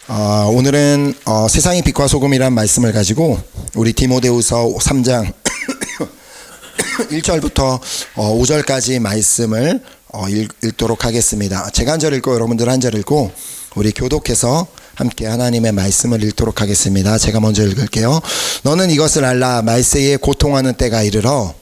오늘은 세상의 빛과 소금이란 말씀을 가지고 우리 디모데후서 3장 1절부터 5절까지 말씀을 읽도록 하겠습니다. 제가 한 절 읽고 여러분들 한 절 읽고 우리 교독해서 함께 하나님의 말씀을 읽도록 하겠습니다. 제가 먼저 읽을게요. 너는 이것을 알라. 말세에 고통하는 때가 이르러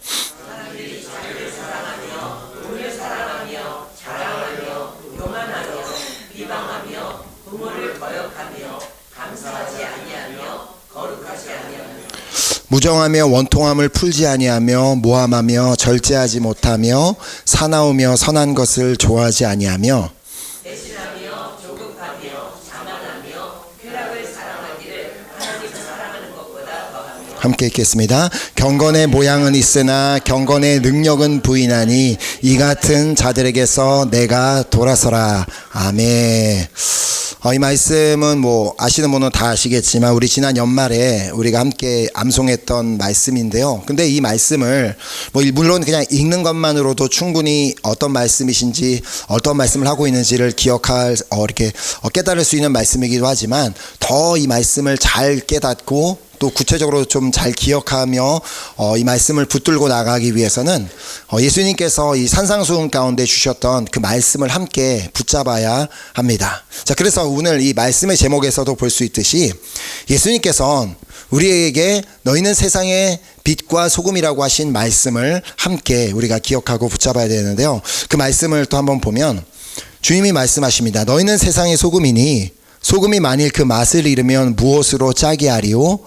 무정하며 원통함을 풀지 아니하며 모함하며 절제하지 못하며 사나우며 선한 것을 좋아하지 아니하며 배신하며 조급하며 자만하며 쾌락을 사랑하기를 하나님을 사랑하는 것보다 더하며. 함께 읽겠습니다. 경건의 모양은 있으나 경건의 능력은 부인하니 이 같은 자들에게서 내가 돌아서라. 아멘. 이 말씀은 아시는 분은 다 아시겠지만 우리 지난 연말에 우리가 함께 암송했던 말씀인데요. 근데 이 말씀을 물론 그냥 읽는 것만으로도 충분히 어떤 말씀이신지 어떤 말씀을 하고 있는지를 이렇게 깨달을 수 있는 말씀이기도 하지만 더 이 말씀을 잘 깨닫고 또 구체적으로 좀 잘 기억하며 이 말씀을 붙들고 나가기 위해서는 예수님께서 이 산상수훈 가운데 주셨던 그 말씀을 함께 붙잡아야 합니다. 자, 그래서 오늘 이 말씀의 제목에서도 볼 수 있듯이 예수님께서는 우리에게 너희는 세상의 빛과 소금이라고 하신 말씀을 함께 우리가 기억하고 붙잡아야 되는데요. 그 말씀을 또 한번 보면 주님이 말씀하십니다. 너희는 세상의 소금이니 소금이 만일 그 맛을 잃으면 무엇으로 짜게 하리요?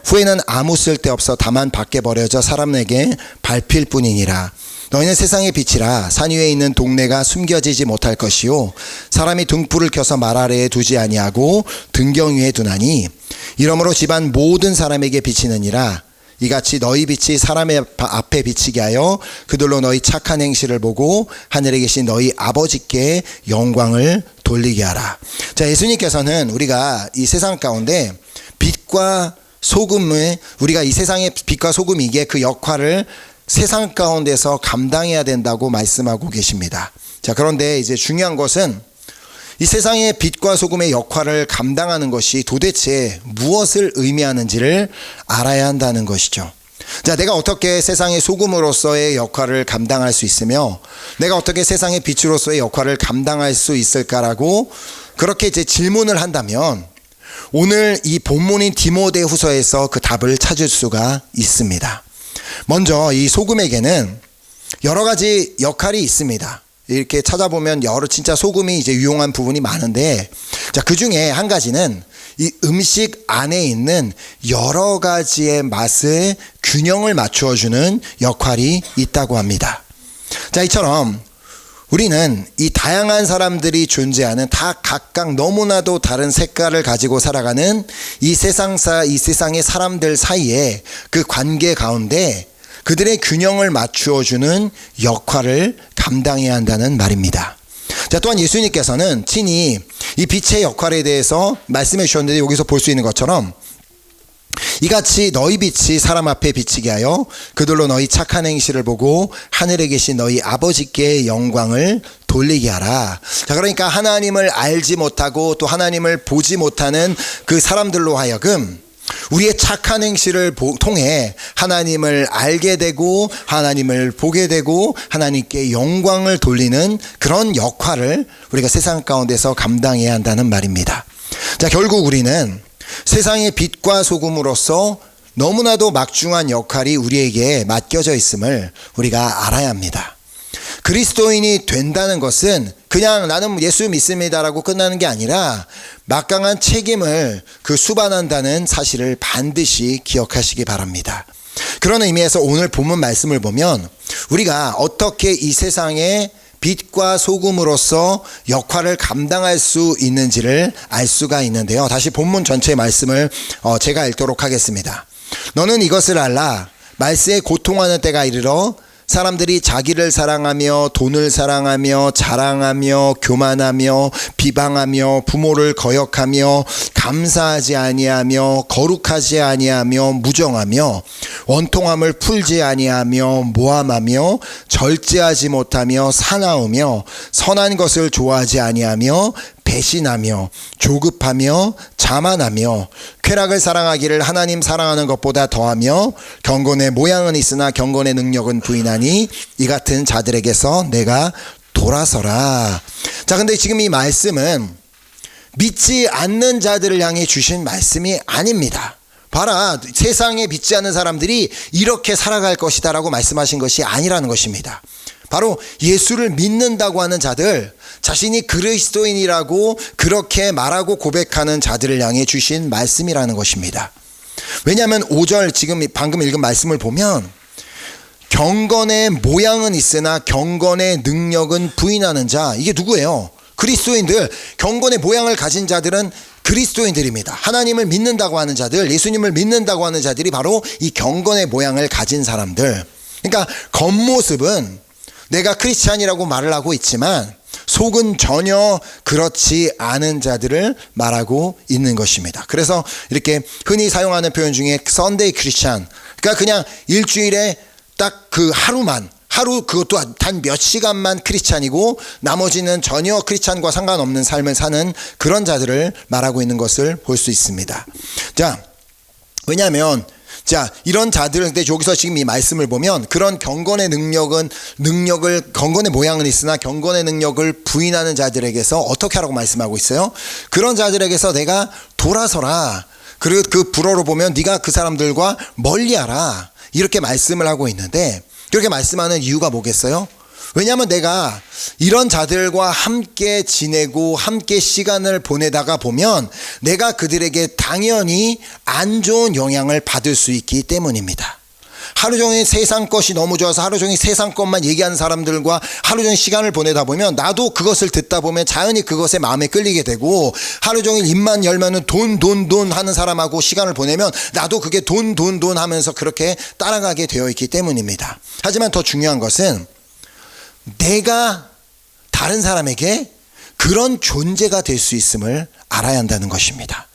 후에는 아무 쓸데없어 다만 밖에 버려져 사람에게 밟힐 뿐이니라. 너희는 세상의 빛이라. 산 위에 있는 동네가 숨겨지지 못할 것이요 사람이 등불을 켜서 말 아래에 두지 아니하고 등경 위에 두나니 이러므로 집안 모든 사람에게 비치느니라. 이같이 너희 빛이 사람의 앞에 비치게 하여 그들로 너희 착한 행실을 보고 하늘에 계신 너희 아버지께 영광을 돌리게 하라. 자, 예수님께서는 우리가 이 세상 가운데 빛과 소금을 우리가 이 세상의 빛과 소금이기에 그 역할을 세상 가운데서 감당해야 된다고 말씀하고 계십니다. 자, 그런데 이제 중요한 것은 이 세상의 빛과 소금의 역할을 감당하는 것이 도대체 무엇을 의미하는지를 알아야 한다는 것이죠. 자, 내가 어떻게 세상의 소금으로서의 역할을 감당할 수 있으며 내가 어떻게 세상의 빛으로서의 역할을 감당할 수 있을까라고 그렇게 이제 질문을 한다면 오늘 이 본문인 디모데후서에서 그 답을 찾을 수가 있습니다. 먼저 이 소금에게는 여러 가지 역할이 있습니다. 이렇게 찾아보면 진짜 소금이 이제 유용한 부분이 많은데, 자, 그 중에 한 가지는 이 음식 안에 있는 여러 가지의 맛의 균형을 맞추어주는 역할이 있다고 합니다. 자, 이처럼 우리는 이 다양한 사람들이 존재하는 다 각각 너무나도 다른 색깔을 가지고 살아가는 이 세상의 사람들 사이에 그 관계 가운데 그들의 균형을 맞추어주는 역할을 감당해야 한다는 말입니다. 자, 또한 예수님께서는 친히 이 빛의 역할에 대해서 말씀해 주셨는데 여기서 볼 수 있는 것처럼 이같이 너희 빛이 사람 앞에 비치게 하여 그들로 너희 착한 행실을 보고 하늘에 계신 너희 아버지께 영광을 돌리게 하라. 자, 그러니까 하나님을 알지 못하고 또 하나님을 보지 못하는 그 사람들로 하여금 우리의 착한 행실을 통해 하나님을 알게 되고 하나님을 보게 되고 하나님께 영광을 돌리는 그런 역할을 우리가 세상 가운데서 감당해야 한다는 말입니다. 자, 결국 우리는 세상의 빛과 소금으로서 너무나도 막중한 역할이 우리에게 맡겨져 있음을 우리가 알아야 합니다. 그리스도인이 된다는 것은 그냥 나는 예수 믿습니다라고 끝나는 게 아니라 막강한 책임을 수반한다는 사실을 반드시 기억하시기 바랍니다. 그런 의미에서 오늘 본문 말씀을 보면 우리가 어떻게 이 세상에 빛과 소금으로서 역할을 감당할 수 있는지를 알 수가 있는데요. 다시 본문 전체의 말씀을 제가 읽도록 하겠습니다. 너는 이것을 알라. 말세에 고통하는 때가 이르러 사람들이 자기를 사랑하며 돈을 사랑하며 자랑하며 교만하며 비방하며 부모를 거역하며 감사하지 아니하며 거룩하지 아니하며 무정하며 원통함을 풀지 아니하며 모함하며 절제하지 못하며 사나우며 선한 것을 좋아하지 아니하며 배신하며 조급하며 자만하며 쾌락을 사랑하기를 하나님 사랑하는 것보다 더하며 경건의 모양은 있으나 경건의 능력은 부인하니 이 같은 자들에게서 내가 돌아서라. 자, 근데 지금 이 말씀은 믿지 않는 자들을 향해 주신 말씀이 아닙니다. 봐라, 세상에 믿지 않는 사람들이 이렇게 살아갈 것이다 라고 말씀하신 것이 아니라는 것입니다. 바로 예수를 믿는다고 하는 자들, 자신이 그리스도인이라고 그렇게 말하고 고백하는 자들을 향해 주신 말씀이라는 것입니다. 왜냐하면 5절 지금 방금 읽은 말씀을 보면 경건의 모양은 있으나 경건의 능력은 부인하는 자, 이게 누구예요? 그리스도인들. 경건의 모양을 가진 자들은 그리스도인들입니다. 하나님을 믿는다고 하는 자들, 예수님을 믿는다고 하는 자들이 바로 이 경건의 모양을 가진 사람들. 그러니까 겉모습은 내가 크리스찬이라고 말을 하고 있지만 속은 전혀 그렇지 않은 자들을 말하고 있는 것입니다. 그래서 이렇게 흔히 사용하는 표현 중에 썬데이 크리스찬, 그러니까 그냥 일주일에 딱 그 하루 그것도 단 몇 시간만 크리스찬이고 나머지는 전혀 크리스찬과 상관없는 삶을 사는 그런 자들을 말하고 있는 것을 볼 수 있습니다. 자, 왜냐하면 이런 자들은 근데 여기서 지금 이 말씀을 보면 그런 경건의 경건의 모양은 있으나 경건의 능력을 부인하는 자들에게서 어떻게 하라고 말씀하고 있어요? 그런 자들에게서 내가 돌아서라. 그리고 그 불어로 보면 네가 그 사람들과 멀리하라. 이렇게 말씀을 하고 있는데 그렇게 말씀하는 이유가 뭐겠어요? 왜냐하면 내가 이런 자들과 함께 지내고 함께 시간을 보내다가 보면 내가 그들에게 당연히 안 좋은 영향을 받을 수 있기 때문입니다. 하루 종일 세상 것이 너무 좋아서 하루 종일 세상 것만 얘기하는 사람들과 하루 종일 시간을 보내다 보면 나도 그것을 듣다 보면 자연히 그것에 마음에 끌리게 되고, 하루 종일 입만 열면은 돈 하는 사람하고 시간을 보내면 나도 그게 돈 하면서 그렇게 따라가게 되어 있기 때문입니다. 하지만 더 중요한 것은 내가 다른 사람에게 그런 존재가 될 수 있음을 알아야 한다는 것입니다.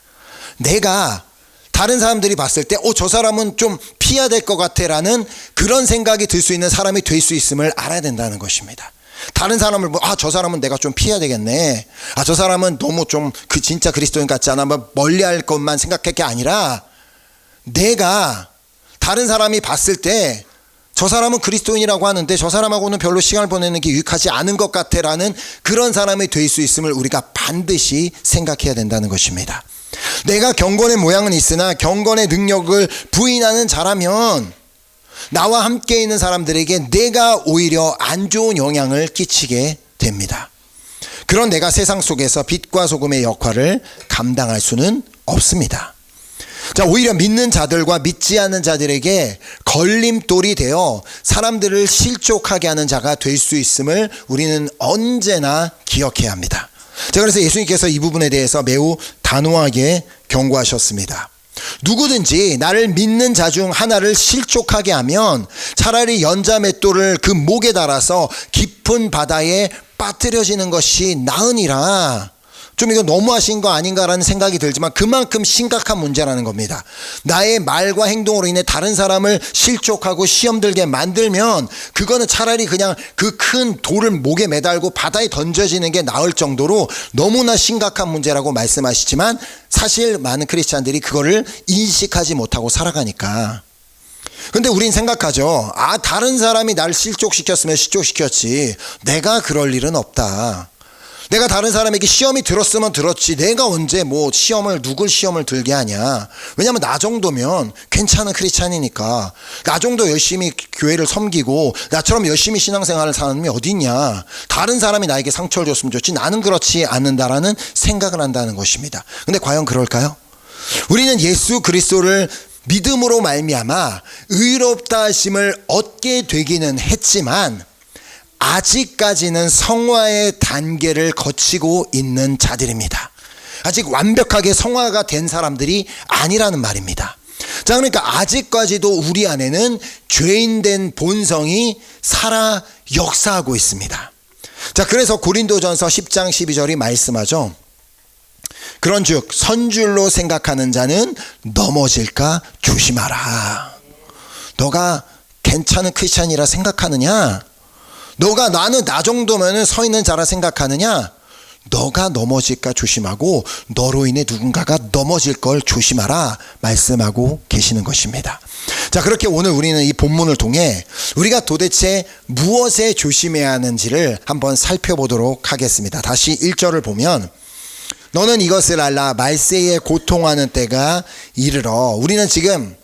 내가 다른 사람들이 봤을 때 저 사람은 좀 피해야 될 것 같아 라는 그런 생각이 들 수 있는 사람이 될 수 있음을 알아야 된다는 것입니다. 다른 사람을 저 사람은 내가 좀 피해야 되겠네, 저 사람은 너무 좀 진짜 그리스도인 같지 않아, 멀리 할 것만 생각할 게 아니라 내가 다른 사람이 봤을 때 저 사람은 그리스도인이라고 하는데 저 사람하고는 별로 시간을 보내는 게 유익하지 않은 것 같아 라는 그런 사람이 될 수 있음을 우리가 반드시 생각해야 된다는 것입니다. 내가 경건의 모양은 있으나 경건의 능력을 부인하는 자라면 나와 함께 있는 사람들에게 내가 오히려 안 좋은 영향을 끼치게 됩니다. 그런 내가 세상 속에서 빛과 소금의 역할을 감당할 수는 없습니다. 자, 오히려 믿는 자들과 믿지 않는 자들에게 걸림돌이 되어 사람들을 실족하게 하는 자가 될 수 있음을 우리는 언제나 기억해야 합니다. 자, 그래서 예수님께서 이 부분에 대해서 매우 단호하게 경고하셨습니다. 누구든지 나를 믿는 자 중 하나를 실족하게 하면 차라리 연자맷돌을 그 목에 달아서 깊은 바다에 빠뜨려지는 것이 나으니라. 좀 이거 너무하신 거 아닌가라는 생각이 들지만 그만큼 심각한 문제라는 겁니다. 나의 말과 행동으로 인해 다른 사람을 실족하고 시험 들게 만들면 그거는 차라리 그냥 그 큰 돌을 목에 매달고 바다에 던져지는 게 나을 정도로 너무나 심각한 문제라고 말씀하시지만 사실 많은 크리스찬들이 그거를 인식하지 못하고 살아가니까. 근데 우린 생각하죠. 다른 사람이 날 실족시켰으면 실족시켰지 내가 그럴 일은 없다. 내가 다른 사람에게 시험이 들었으면 들었지 내가 언제 누굴 시험을 들게 하냐. 왜냐하면 나 정도면 괜찮은 크리스찬이니까, 나 정도 열심히 교회를 섬기고 나처럼 열심히 신앙생활을 사는 사람이 어디 있냐. 다른 사람이 나에게 상처를 줬으면 좋지 나는 그렇지 않는다라는 생각을 한다는 것입니다. 근데 과연 그럴까요? 우리는 예수 그리스도를 믿음으로 말미암아 의롭다 하심을 얻게 되기는 했지만 아직까지는 성화의 단계를 거치고 있는 자들입니다. 아직 완벽하게 성화가 된 사람들이 아니라는 말입니다. 자, 그러니까 아직까지도 우리 안에는 죄인된 본성이 살아 역사하고 있습니다. 자, 그래서 고린도전서 10장 12절이 말씀하죠. 그런즉 선줄로 생각하는 자는 넘어질까 조심하라. 너가 괜찮은 크리스찬이라 생각하느냐? 너가 나는 나 정도면 서 있는 자라 생각하느냐? 너가 넘어질까 조심하고 너로 인해 누군가가 넘어질 걸 조심하라 말씀하고 계시는 것입니다. 자, 그렇게 오늘 우리는 이 본문을 통해 우리가 도대체 무엇에 조심해야 하는지를 한번 살펴보도록 하겠습니다. 다시 1절을 보면 너는 이것을 알라 말세에 고통하는 때가 이르러. 우리는 지금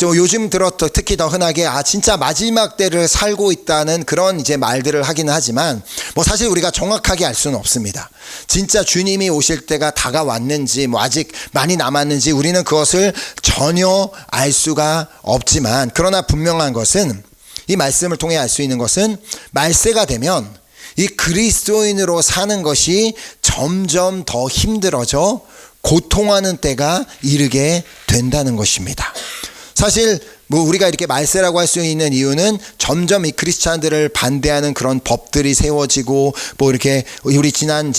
요즘 들어 특히 더 흔하게 진짜 마지막 때를 살고 있다는 그런 이제 말들을 하기는 하지만 사실 우리가 정확하게 알 수는 없습니다. 진짜 주님이 오실 때가 다가왔는지 아직 많이 남았는지 우리는 그것을 전혀 알 수가 없지만, 그러나 분명한 것은, 이 말씀을 통해 알 수 있는 것은 말세가 되면 이 그리스도인으로 사는 것이 점점 더 힘들어져 고통하는 때가 이르게 된다는 것입니다. 사실 우리가 이렇게 말세라고 할 수 있는 이유는 점점 이 크리스찬들을 반대하는 그런 법들이 세워지고 이렇게 우리 지난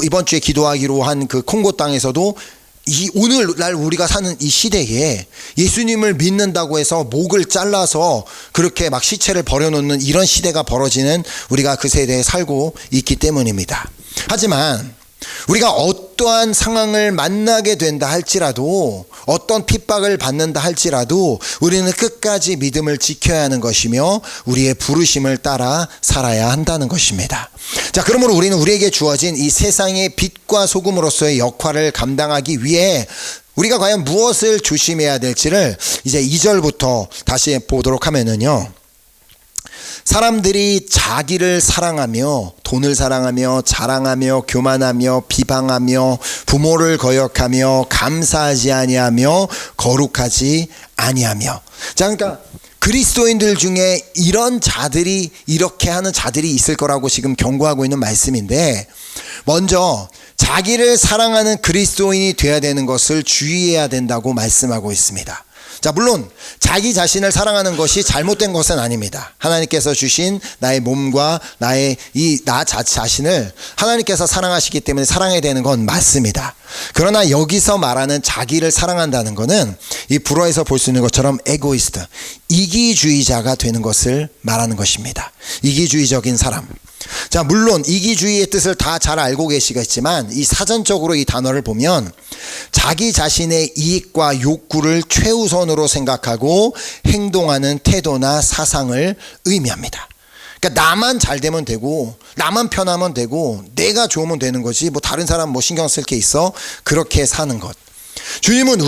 이번 주에 기도하기로 한 그 콩고 땅에서도 이 오늘날 우리가 사는 이 시대에 예수님을 믿는다고 해서 목을 잘라서 그렇게 막 시체를 버려놓는 이런 시대가 벌어지는 우리가 그 세대에 살고 있기 때문입니다. 하지만 우리가 어떠한 상황을 만나게 된다 할지라도, 어떤 핍박을 받는다 할지라도 우리는 끝까지 믿음을 지켜야 하는 것이며 우리의 부르심을 따라 살아야 한다는 것입니다. 자, 그러므로 우리는 우리에게 주어진 이 세상의 빛과 소금으로서의 역할을 감당하기 위해 우리가 과연 무엇을 조심해야 될지를 이제 2절부터 다시 보도록 하면은요, 사람들이 자기를 사랑하며 돈을 사랑하며 자랑하며 교만하며 비방하며 부모를 거역하며 감사하지 아니하며 거룩하지 아니하며. 자, 그러니까 그리스도인들 중에 이런 자들이, 이렇게 하는 자들이 있을 거라고 지금 경고하고 있는 말씀인데, 먼저 자기를 사랑하는 그리스도인이 되어야 되는 것을 주의해야 된다고 말씀하고 있습니다. 자, 물론 자기 자신을 사랑하는 것이 잘못된 것은 아닙니다. 하나님께서 주신 나의 몸과 나의 나 자신을 하나님께서 사랑하시기 때문에 사랑해야 되는 건 맞습니다. 그러나 여기서 말하는 자기를 사랑한다는 것은 이 불어에서 볼 수 있는 것처럼 에고이스트, 이기주의자가 되는 것을 말하는 것입니다. 이기주의적인 사람. 자, 물론 이기주의의 뜻을 다 잘 알고 계시겠지만 이 사전적으로 이 단어를 보면 자기 자신의 이익과 욕구를 최우선으로 생각하고 행동하는 태도나 사상을 의미합니다. 그러니까 나만 잘 되면 되고 나만 편하면 되고 내가 좋으면 되는 거지 다른 사람 신경 쓸 게 있어? 그렇게 사는 것. 주님은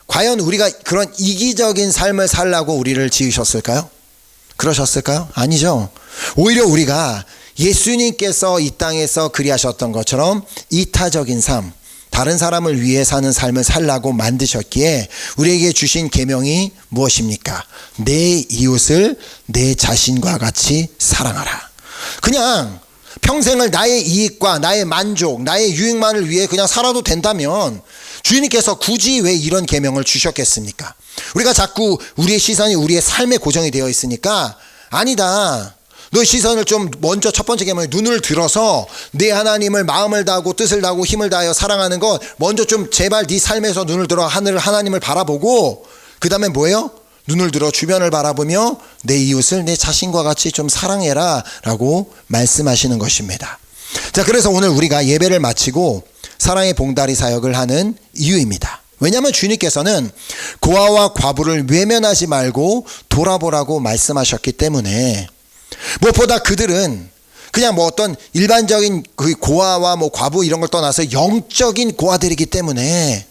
과연 우리가 그런 이기적인 삶을 살라고 우리를 지으셨을까요? 그러셨을까요? 아니죠. 오히려 우리가 예수님께서 이 땅에서 그리하셨던 것처럼 이타적인 삶, 다른 사람을 위해 사는 삶을 살라고 만드셨기에 우리에게 주신 계명이 무엇입니까? 내 이웃을 내 자신과 같이 사랑하라. 그냥 평생을 나의 이익과 나의 만족, 나의 유익만을 위해 그냥 살아도 된다면 주님께서 굳이 왜 이런 계명을 주셨겠습니까? 우리가 자꾸 우리의 시선이 우리의 삶에 고정이 되어 있으니까, 아니다, 너의 시선을 좀 먼저 첫 번째 계명에 눈을 들어서 내 하나님을 마음을 다하고 뜻을 다하고 힘을 다하여 사랑하는 것 먼저 좀 제발 네 삶에서 눈을 들어 하나님을 바라보고, 그 다음에 뭐예요? 눈을 들어 주변을 바라보며 내 이웃을 내 자신과 같이 좀 사랑해라 라고 말씀하시는 것입니다. 자, 그래서 오늘 우리가 예배를 마치고 사랑의 봉다리 사역을 하는 이유입니다. 왜냐하면 주님께서는 고아와 과부를 외면하지 말고 돌아보라고 말씀하셨기 때문에, 무엇보다 그들은 그냥 어떤 일반적인 그 고아와 과부 이런 걸 떠나서 영적인 고아들이기 때문에,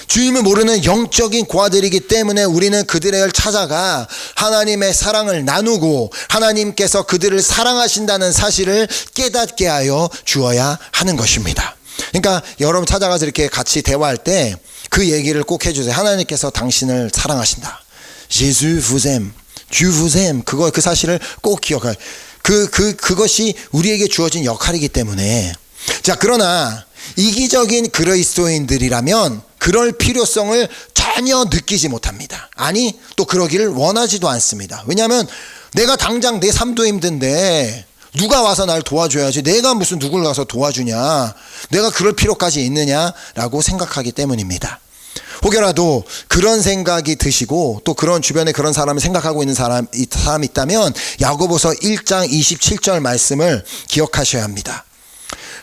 주님을 모르는 영적인 고아들이기 때문에 우리는 그들을 찾아가 하나님의 사랑을 나누고 하나님께서 그들을 사랑하신다는 사실을 깨닫게 하여 주어야 하는 것입니다. 그러니까 여러분 찾아가서 이렇게 같이 대화할 때 그 얘기를 꼭 해주세요. 하나님께서 당신을 사랑하신다. Jésus vous aime. Dieu vous aime. 그 사실을 꼭 기억해요. 그것이 우리에게 주어진 역할이기 때문에. 자, 그러나 이기적인 그리스도인들이라면 그럴 필요성을 전혀 느끼지 못합니다. 아니, 또 그러기를 원하지도 않습니다. 왜냐하면 내가 당장 내 삶도 힘든데 누가 와서 날 도와줘야지, 내가 무슨 누굴 가서 도와주냐, 내가 그럴 필요까지 있느냐라고 생각하기 때문입니다. 혹여라도 그런 생각이 드시고 또 그런 주변에 그런 사람을 생각하고 있는 사람이 있다면 야고보서 1장 27절 말씀을 기억하셔야 합니다.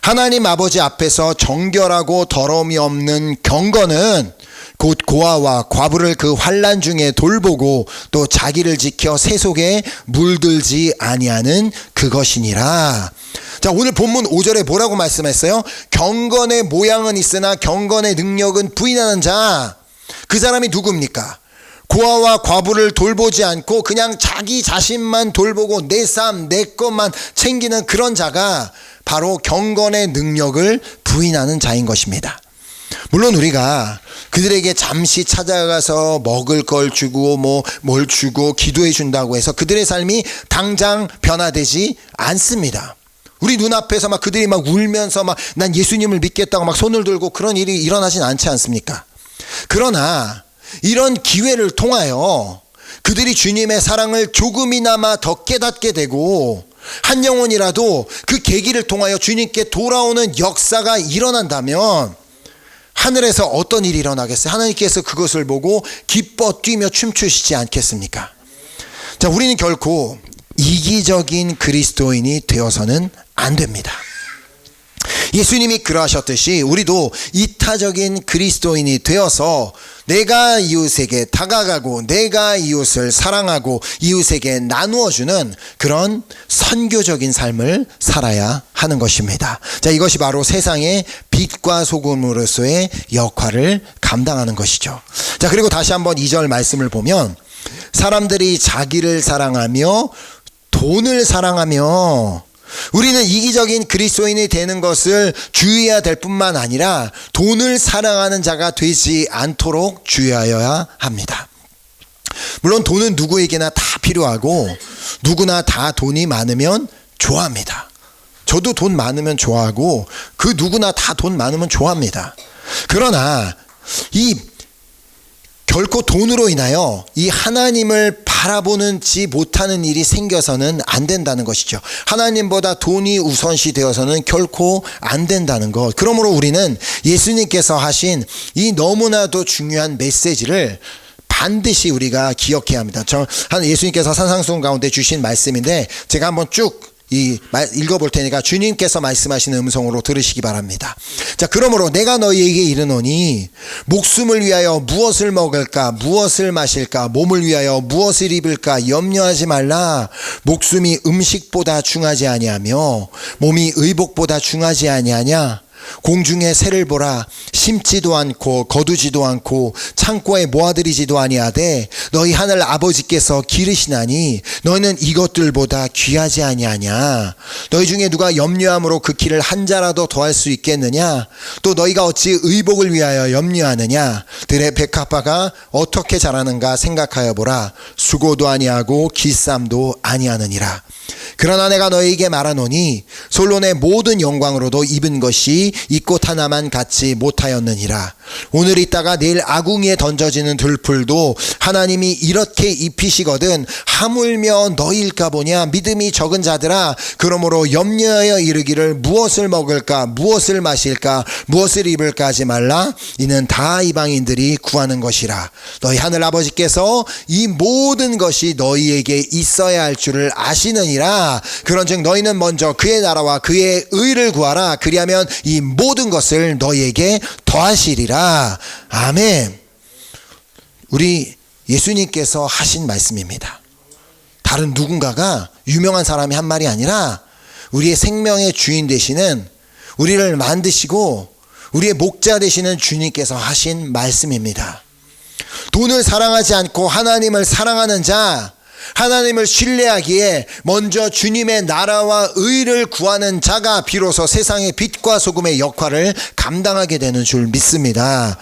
하나님 아버지 앞에서 정결하고 더러움이 없는 경건은 곧 고아와 과부를 그 환난 중에 돌보고 또 자기를 지켜 세속에 물들지 아니하는 그것이니라. 자, 오늘 본문 5절에 뭐라고 말씀했어요? 경건의 모양은 있으나 경건의 능력은 부인하는 자. 그 사람이 누굽니까? 고아와 과부를 돌보지 않고 그냥 자기 자신만 돌보고 내 삶, 내 것만 챙기는 그런 자가 바로 경건의 능력을 부인하는 자인 것입니다. 물론 우리가 그들에게 잠시 찾아가서 먹을 걸 주고 뭘 주고 기도해 준다고 해서 그들의 삶이 당장 변화되지 않습니다. 우리 눈앞에서 막 그들이 막 울면서 막 난 예수님을 믿겠다고 막 손을 들고 그런 일이 일어나진 않지 않습니까? 그러나 이런 기회를 통하여 그들이 주님의 사랑을 조금이나마 더 깨닫게 되고 한 영혼이라도 그 계기를 통하여 주님께 돌아오는 역사가 일어난다면 하늘에서 어떤 일이 일어나겠어요? 하나님께서 그것을 보고 기뻐 뛰며 춤추시지 않겠습니까? 자, 우리는 결코 이기적인 그리스도인이 되어서는 안 됩니다. 예수님이 그러하셨듯이 우리도 이타적인 그리스도인이 되어서 내가 이웃에게 다가가고 내가 이웃을 사랑하고 이웃에게 나누어주는 그런 선교적인 삶을 살아야 하는 것입니다. 자, 이것이 바로 세상의 빛과 소금으로서의 역할을 감당하는 것이죠. 자, 그리고 다시 한번 2절 말씀을 보면 사람들이 자기를 사랑하며 돈을 사랑하며 우리는 이기적인 그리스도인이 되는 것을 주의해야 될 뿐만 아니라 돈을 사랑하는 자가 되지 않도록 주의하여야 합니다. 물론 돈은 누구에게나 다 필요하고 누구나 다 돈이 많으면 좋아합니다. 저도 돈 많으면 좋아하고 그 누구나 다 돈 많으면 좋아합니다. 그러나 결코 돈으로 인하여 이 하나님을 바라보는지 못하는 일이 생겨서는 안 된다는 것이죠. 하나님보다 돈이 우선시 되어서는 결코 안 된다는 것. 그러므로 우리는 예수님께서 하신 이 너무나도 중요한 메시지를 반드시 우리가 기억해야 합니다. 예수님께서 산상수훈 가운데 주신 말씀인데 제가 한번 쭉 읽어볼 테니까 주님께서 말씀하시는 음성으로 들으시기 바랍니다. 자, 그러므로 내가 너희에게 이르노니 목숨을 위하여 무엇을 먹을까 무엇을 마실까 몸을 위하여 무엇을 입을까 염려하지 말라. 목숨이 음식보다 중하지 아니하며 몸이 의복보다 중하지 아니하냐. 공중의 새를 보라. 심지도 않고 거두지도 않고 창고에 모아들이지도 아니하되 너희 하늘 아버지께서 기르시나니 너희는 이것들보다 귀하지 아니하냐. 너희 중에 누가 염려함으로 그 키를 한 자라도 더할 수 있겠느냐. 또 너희가 어찌 의복을 위하여 염려하느냐. 들의 백합화가 어떻게 자라는가 생각하여 보라. 수고도 아니하고 기쌈도 아니하느니라. 그러나 내가 너희에게 말하노니 솔로몬의 모든 영광으로도 입은 것이 이 꽃 하나만 갖지 못하였느니라. 오늘 있다가 내일 아궁이에 던져지는 들풀도 하나님이 이렇게 입히시거든 하물며 너희일까 보냐. 믿음이 적은 자들아, 그러므로 염려하여 이르기를 무엇을 먹을까 무엇을 마실까 무엇을 입을까 하지 말라. 이는 다 이방인들이 구하는 것이라. 너희 하늘 아버지께서 이 모든 것이 너희에게 있어야 할 줄을 아시느니라. 그런즉 너희는 먼저 그의 나라와 그의 의를 구하라. 그리하면 이 모든 것을 너희에게 더하시리라. 아멘. 우리 예수님께서 하신 말씀입니다. 다른 누군가가 유명한 사람이 한 말이 아니라 우리의 생명의 주인 되시는, 우리를 만드시고 우리의 목자 되시는 주님께서 하신 말씀입니다. 돈을 사랑하지 않고 하나님을 사랑하는 자, 하나님을 신뢰하기에 먼저 주님의 나라와 의를 구하는 자가 비로소 세상의 빛과 소금의 역할을 감당하게 되는 줄 믿습니다.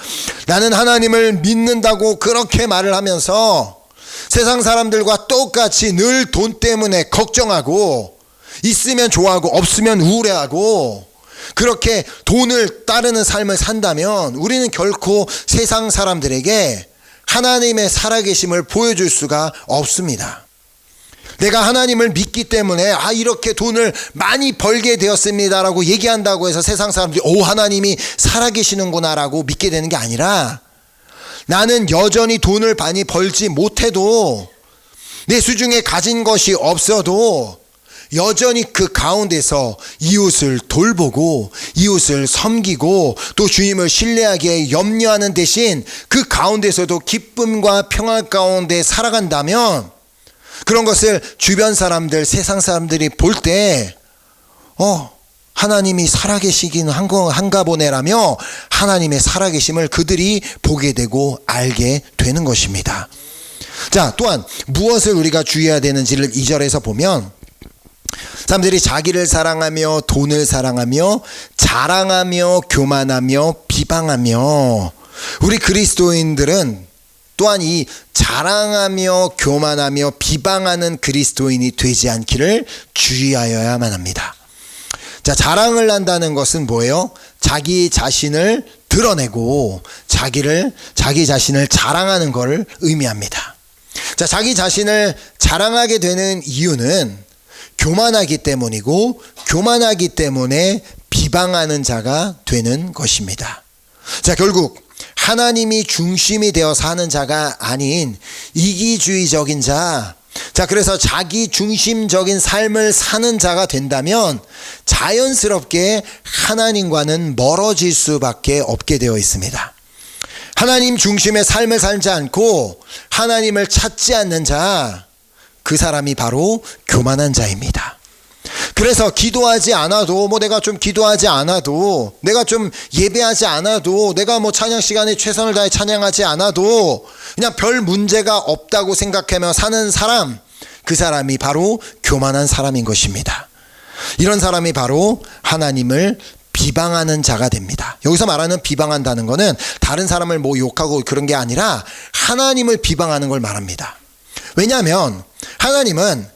나는 하나님을 믿는다고 그렇게 말을 하면서 세상 사람들과 똑같이 늘 돈 때문에 걱정하고 있으면 좋아하고 없으면 우울해하고 그렇게 돈을 따르는 삶을 산다면 우리는 결코 세상 사람들에게 하나님의 살아계심을 보여줄 수가 없습니다. 내가 하나님을 믿기 때문에 이렇게 돈을 많이 벌게 되었습니다라고 얘기한다고 해서 세상 사람들이 하나님이 살아계시는구나 라고 믿게 되는 게 아니라, 나는 여전히 돈을 많이 벌지 못해도 내 수중에 가진 것이 없어도 여전히 그 가운데서 이웃을 돌보고 이웃을 섬기고 또 주님을 신뢰하기에 염려하는 대신 그 가운데서도 기쁨과 평화 가운데 살아간다면 그런 것을 주변 사람들, 세상 사람들이 볼 때 하나님이 살아계시긴 한가 보네라며 하나님의 살아계심을 그들이 보게 되고 알게 되는 것입니다. 자, 또한 무엇을 우리가 주의해야 되는지를 2절에서 보면 사람들이 자기를 사랑하며 돈을 사랑하며 자랑하며 교만하며 비방하며, 우리 그리스도인들은 또한 이 자랑하며 교만하며 비방하는 그리스도인이 되지 않기를 주의하여야만 합니다. 자, 자랑을 한다는 것은 뭐예요? 자기 자신을 드러내고 자기 자신을 자랑하는 것을 의미합니다. 자, 자기 자신을 자랑하게 되는 이유는 교만하기 때문이고, 교만하기 때문에 비방하는 자가 되는 것입니다. 자, 결국 하나님이 중심이 되어 사는 자가 아닌 이기주의적인 자, 자, 그래서 자기 중심적인 삶을 사는 자가 된다면 자연스럽게 하나님과는 멀어질 수밖에 없게 되어 있습니다. 하나님 중심의 삶을 살지 않고 하나님을 찾지 않는 자, 그 사람이 바로 교만한 자입니다. 그래서 기도하지 않아도, 내가 좀 기도하지 않아도, 내가 좀 예배하지 않아도, 내가 찬양 시간에 최선을 다해 찬양하지 않아도 그냥 별 문제가 없다고 생각하며 사는 사람, 그 사람이 바로 교만한 사람인 것입니다. 이런 사람이 바로 하나님을 비방하는 자가 됩니다. 여기서 말하는 비방한다는 것은 다른 사람을 욕하고 그런 게 아니라 하나님을 비방하는 걸 말합니다. 왜냐하면 하나님은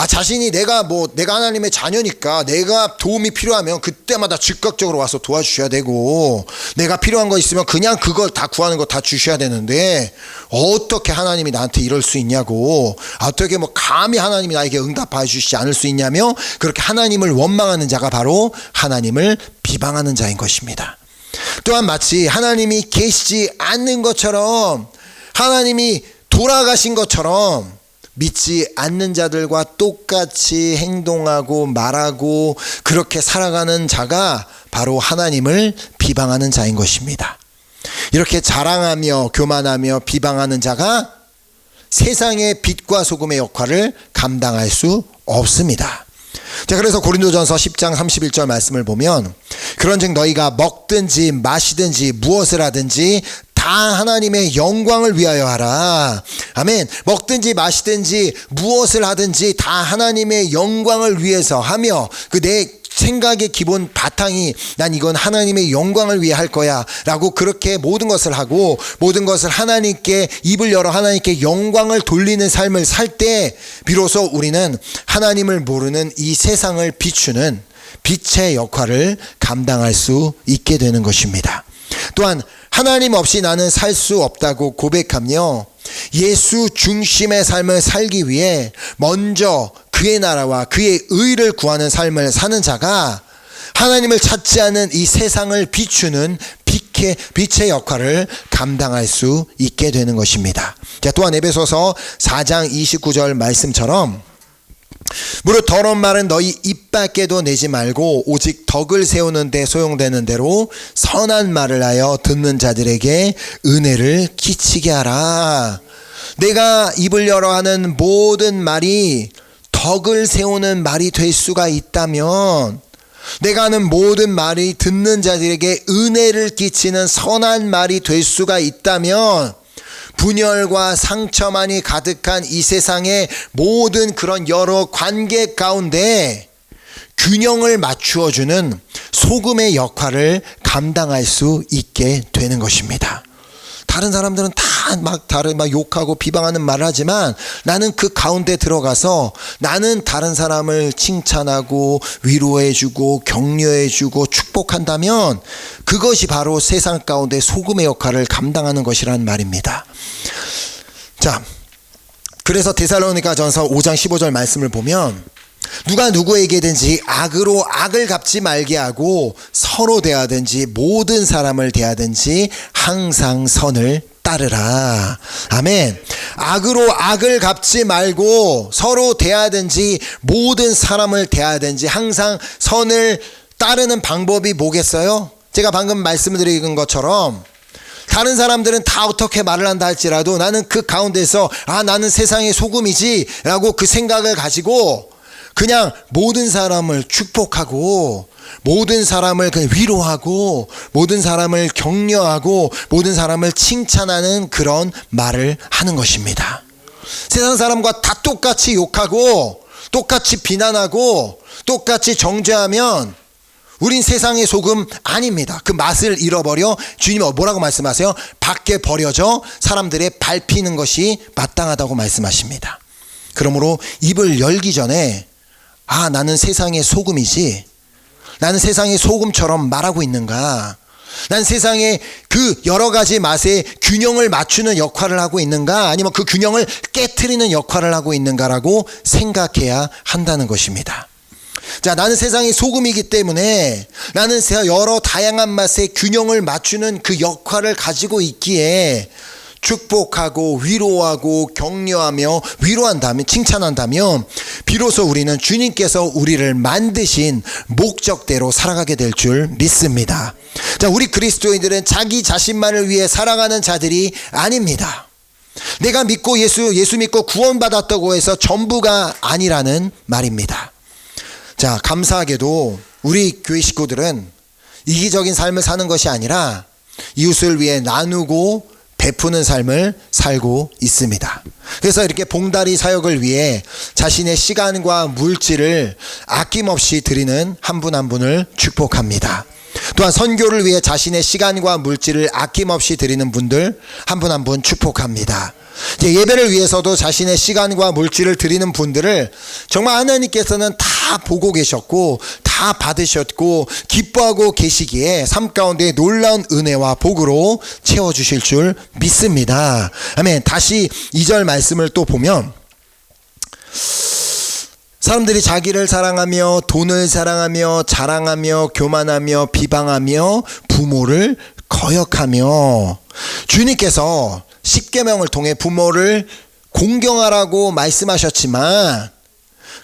자신이 내가 하나님의 자녀니까 내가 도움이 필요하면 그때마다 즉각적으로 와서 도와주셔야 되고, 내가 필요한 거 있으면 그냥 그걸 다 구하는 거 다 주셔야 되는데 어떻게 하나님이 나한테 이럴 수 있냐고, 어떻게 감히 하나님이 나에게 응답해 주시지 않을 수 있냐며 그렇게 하나님을 원망하는 자가 바로 하나님을 비방하는 자인 것입니다. 또한 마치 하나님이 계시지 않는 것처럼, 하나님이 돌아가신 것처럼 믿지 않는 자들과 똑같이 행동하고 말하고 그렇게 살아가는 자가 바로 하나님을 비방하는 자인 것입니다. 이렇게 자랑하며 교만하며 비방하는 자가 세상의 빛과 소금의 역할을 감당할 수 없습니다. 자, 그래서 고린도전서 10장 31절 말씀을 보면, 그런즉 너희가 먹든지 마시든지 무엇을 하든지 다 하나님의 영광을 위하여 하라. 아멘. 먹든지 마시든지 무엇을 하든지 다 하나님의 영광을 위해서 하며, 내 생각의 기본 바탕이 난 이건 하나님의 영광을 위해 할 거야 라고 그렇게 모든 것을 하고, 모든 것을 하나님께 입을 열어 하나님께 영광을 돌리는 삶을 살 때 비로소 우리는 하나님을 모르는 이 세상을 비추는 빛의 역할을 감당할 수 있게 되는 것입니다. 또한 하나님 없이 나는 살 수 없다고 고백하며 예수 중심의 삶을 살기 위해 먼저 그의 나라와 그의 의를 구하는 삶을 사는 자가 하나님을 찾지 않은 이 세상을 비추는 빛의 역할을 감당할 수 있게 되는 것입니다. 자, 또한 에베소서 4장 29절 말씀처럼, 무릇 더러운 말은 너희 입 밖에도 내지 말고 오직 덕을 세우는 데 소용되는 대로 선한 말을 하여 듣는 자들에게 은혜를 끼치게 하라. 내가 입을 열어 하는 모든 말이 덕을 세우는 말이 될 수가 있다면, 내가 하는 모든 말이 듣는 자들에게 은혜를 끼치는 선한 말이 될 수가 있다면, 분열과 상처만이 가득한 이 세상의 모든 그런 여러 관계 가운데 균형을 맞추어주는 소금의 역할을 감당할 수 있게 되는 것입니다. 다른 사람들은 다 욕하고 비방하는 말을 하지만 나는 그 가운데 들어가서 나는 다른 사람을 칭찬하고 위로해주고 격려해주고 축복한다면 그것이 바로 세상 가운데 소금의 역할을 감당하는 것이라는 말입니다. 자, 그래서 데살로니가전서 5장 15절 말씀을 보면, 누가 누구에게든지 악으로 악을 갚지 말게 하고 서로 대하든지 모든 사람을 대하든지 항상 선을 따르라. 아멘. 악으로 악을 갚지 말고 서로 대하든지 모든 사람을 대하든지 항상 선을 따르는 방법이 뭐겠어요? 제가 방금 말씀드린 것처럼 다른 사람들은 다 어떻게 말을 한다 할지라도 나는 그 가운데서 나는 세상의 소금이지 라고 그 생각을 가지고 그냥 모든 사람을 축복하고 모든 사람을 그냥 위로하고 모든 사람을 격려하고 모든 사람을 칭찬하는 그런 말을 하는 것입니다. 세상 사람과 다 똑같이 욕하고 똑같이 비난하고 똑같이 정죄하면 우린 세상의 소금 아닙니다. 그 맛을 잃어버려 주님이 뭐라고 말씀하세요? 밖에 버려져 사람들의 밟히는 것이 마땅하다고 말씀하십니다. 그러므로 입을 열기 전에 나는 세상의 소금이지, 나는 세상의 소금처럼 말하고 있는가, 난 세상의 그 여러 가지 맛의 균형을 맞추는 역할을 하고 있는가, 아니면 그 균형을 깨트리는 역할을 하고 있는가라고 생각해야 한다는 것입니다. 자, 나는 세상의 소금이기 때문에 나는 여러 다양한 맛의 균형을 맞추는 그 역할을 가지고 있기에 축복하고 위로하고 격려하며 위로한다면, 칭찬한다면 비로소 우리는 주님께서 우리를 만드신 목적대로 살아가게 될 줄 믿습니다. 자, 우리 그리스도인들은 자기 자신만을 위해 살아가는 자들이 아닙니다. 내가 믿고 예수 믿고 구원받았다고 해서 전부가 아니라는 말입니다. 자, 감사하게도 우리 교회 식구들은 이기적인 삶을 사는 것이 아니라 이웃을 위해 나누고 베푸는 삶을 살고 있습니다. 그래서 이렇게 봉다리 사역을 위해 자신의 시간과 물질을 아낌없이 드리는 한 분 한 분을 축복합니다. 또한 선교를 위해 자신의 시간과 물질을 아낌없이 드리는 분들 한 분 한 분 축복합니다. 예배를 위해서도 자신의 시간과 물질을 드리는 분들을 정말 하나님께서는 다 보고 계셨고 다 받으셨고 기뻐하고 계시기에 삶 가운데 놀라운 은혜와 복으로 채워주실 줄 믿습니다. 아멘. 다시 2절 말씀을 또 보면, 사람들이 자기를 사랑하며 돈을 사랑하며 자랑하며 교만하며 비방하며 부모를 거역하며, 주님께서 십계명을 통해 부모를 공경하라고 말씀하셨지만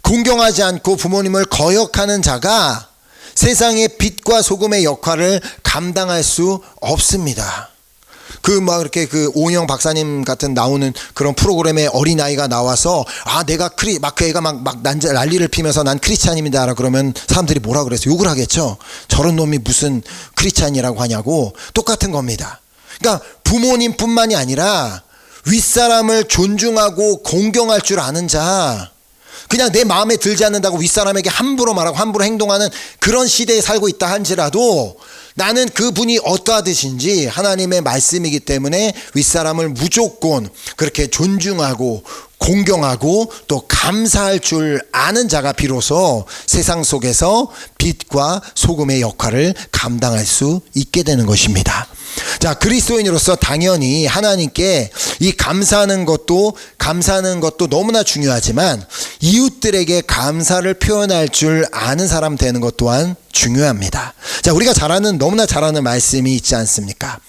공경하지 않고 부모님을 거역하는 자가 세상의 빛과 소금의 역할을 감당할 수 없습니다. 이렇게 오은영 박사님 같은 나오는 그런 프로그램에 어린아이가 나와서 내가 그 애가 난리를 피면서 난 크리스찬입니다 그러면 사람들이 뭐라 그래서 욕을 하겠죠. 저런 놈이 무슨 크리스찬이라고 하냐고. 똑같은 겁니다. 그러니까 부모님뿐만이 아니라 윗사람을 존중하고 공경할 줄 아는 자, 그냥 내 마음에 들지 않는다고 윗사람에게 함부로 말하고 함부로 행동하는 그런 시대에 살고 있다 한지라도 나는 그분이 어떠하듯인지 하나님의 말씀이기 때문에 윗사람을 무조건 그렇게 존중하고 공경하고 또 감사할 줄 아는 자가 비로소 세상 속에서 빛과 소금의 역할을 감당할 수 있게 되는 것입니다. 자, 그리스도인으로서 당연히 하나님께 이 감사하는 것도 너무나 중요하지만 이웃들에게 감사를 표현할 줄 아는 사람 되는 것 또한 중요합니다. 자, 우리가 너무나 잘 아는 말씀이 있지 않습니까?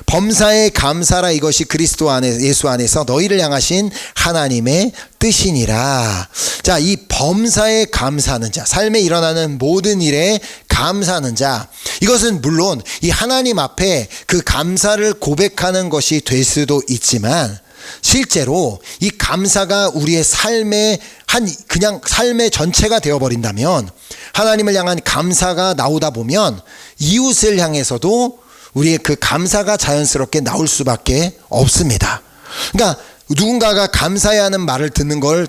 범사에 감사라, 이것이 그리스도 안에 예수 안에서 너희를 향하신 하나님의 뜻이니라. 자, 이 범사에 감사하는 자, 삶에 일어나는 모든 일에 감사하는 자, 이것은 물론 이 하나님 앞에 그 감사를 고백하는 것이 될 수도 있지만 실제로 이 감사가 우리의 삶의 그냥 삶의 전체가 되어버린다면, 하나님을 향한 감사가 나오다 보면 이웃을 향해서도 우리의 그 감사가 자연스럽게 나올 수밖에 없습니다. 그러니까 누군가가 감사해야 하는 말을 듣는 걸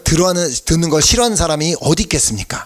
싫어하는 사람이 어디 있겠습니까?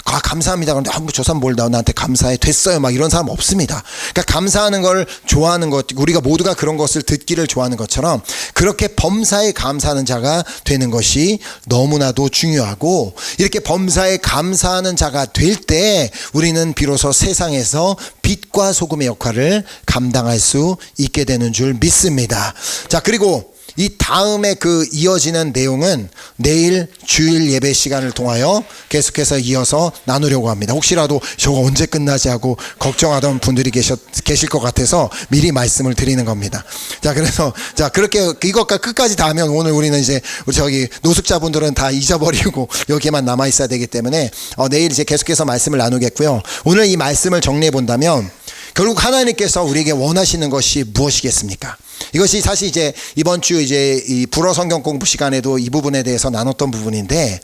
감사합니다. 그런데 저 사람 뭘 나한테 감사해 됐어요 막 이런 사람 없습니다. 그러니까 감사하는 걸 좋아하는 것, 우리가 모두가 그런 것을 듣기를 좋아하는 것처럼 그렇게 범사에 감사하는 자가 되는 것이 너무나도 중요하고, 이렇게 범사에 감사하는 자가 될 때 우리는 비로소 세상에서 빛과 소금의 역할을 감당할 수 있게 되는 줄 믿습니다. 자, 그리고 이 다음에 그 이어지는 내용은 내일 주일 예배 시간을 통하여 계속해서 이어서 나누려고 합니다. 혹시라도 저거 언제 끝나지 하고 걱정하던 분들이 계실 것 같아서 미리 말씀을 드리는 겁니다. 자, 그래서 그렇게 이것과 끝까지 다 하면 오늘 우리는 이제 우리 저기 노숙자분들은 다 잊어버리고 여기에만 남아 있어야 되기 때문에 내일 이제 계속해서 말씀을 나누겠고요. 오늘 이 말씀을 정리해 본다면 결국 하나님께서 우리에게 원하시는 것이 무엇이겠습니까? 이것이 사실 이제 이번 주 이제 이 불어 성경 공부 시간에도 이 부분에 대해서 나눴던 부분인데,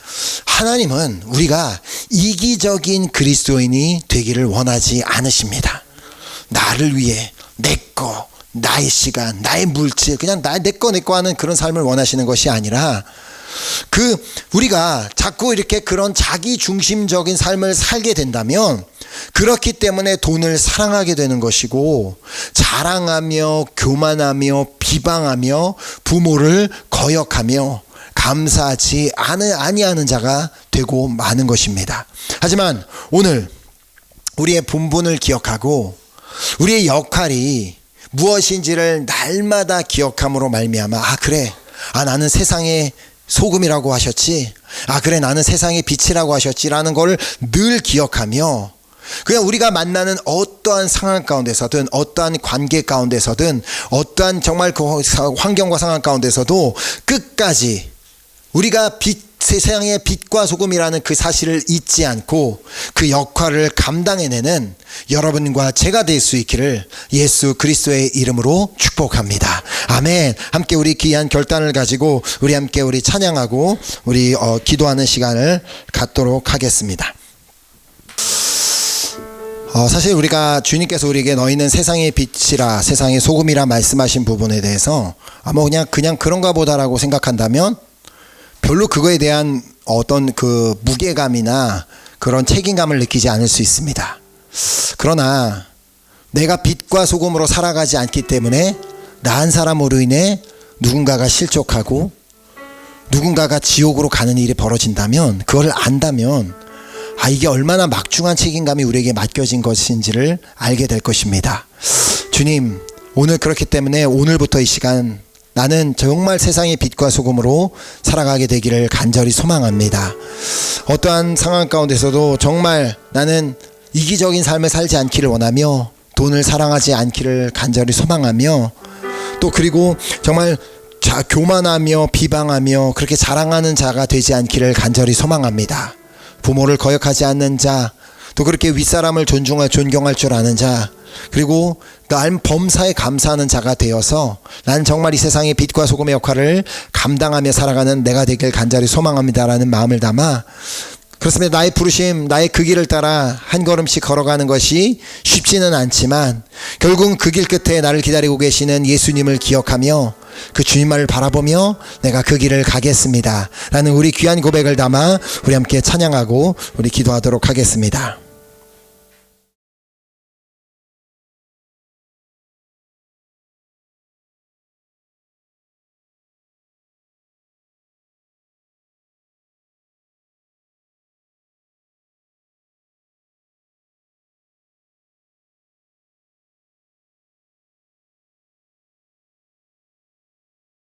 하나님은 우리가 이기적인 그리스도인이 되기를 원하지 않으십니다. 나를 위해 내 거, 나의 시간, 나의 물질, 그냥 내 거 하는 그런 삶을 원하시는 것이 아니라, 우리가 자꾸 이렇게 그런 자기 중심적인 삶을 살게 된다면 그렇기 때문에 돈을 사랑하게 되는 것이고, 자랑하며 교만하며 비방하며 부모를 거역하며 감사하지 아니하는 자가 되고 마는 것입니다. 하지만 오늘 우리의 본분을 기억하고 우리의 역할이 무엇인지를 날마다 기억함으로 말미암아 그래, 나는 세상의 소금이라고 하셨지, 그래 나는 세상의 빛이라고 하셨지라는 걸 늘 기억하며, 그냥 우리가 만나는 어떠한 상황 가운데서든 어떠한 관계 가운데서든 어떠한 정말 그 환경과 상황 가운데서도 끝까지 우리가 세상의 빛과 소금이라는 그 사실을 잊지 않고 그 역할을 감당해내는 여러분과 제가 될 수 있기를 예수 그리스도의 이름으로 축복합니다. 아멘. 함께 우리 귀한 결단을 가지고 우리 함께 우리 찬양하고 우리 기도하는 시간을 갖도록 하겠습니다. 사실 우리가 주님께서 우리에게 너희는 세상의 빛이라 세상의 소금이라 말씀하신 부분에 대해서 그냥 그런가 보다라고 생각한다면 별로 그거에 대한 어떤 그 무게감이나 그런 책임감을 느끼지 않을 수 있습니다. 그러나 내가 빛과 소금으로 살아가지 않기 때문에 나 한 사람으로 인해 누군가가 실족하고 누군가가 지옥으로 가는 일이 벌어진다면, 그걸 안다면 이게 얼마나 막중한 책임감이 우리에게 맡겨진 것인지를 알게 될 것입니다. 주님, 오늘 그렇기 때문에 오늘부터 이 시간 나는 정말 세상의 빛과 소금으로 살아가게 되기를 간절히 소망합니다. 어떠한 상황 가운데서도 정말 나는 이기적인 삶을 살지 않기를 원하며 돈을 사랑하지 않기를 간절히 소망하며, 또 그리고 정말 교만하며 비방하며 그렇게 자랑하는 자가 되지 않기를 간절히 소망합니다. 부모를 거역하지 않는 자, 또 그렇게 윗사람을 존경할 줄 아는 자, 그리고 난 범사에 감사하는 자가 되어서 난 정말 이 세상의 빛과 소금의 역할을 감당하며 살아가는 내가 되길 간절히 소망합니다라는 마음을 담아, 그렇습니다. 나의 부르심, 나의 그 길을 따라 한 걸음씩 걸어가는 것이 쉽지는 않지만 결국은 그 길 끝에 나를 기다리고 계시는 예수님을 기억하며 그 주님만을 바라보며 내가 그 길을 가겠습니다 라는 우리 귀한 고백을 담아 우리 함께 찬양하고 우리 기도하도록 하겠습니다.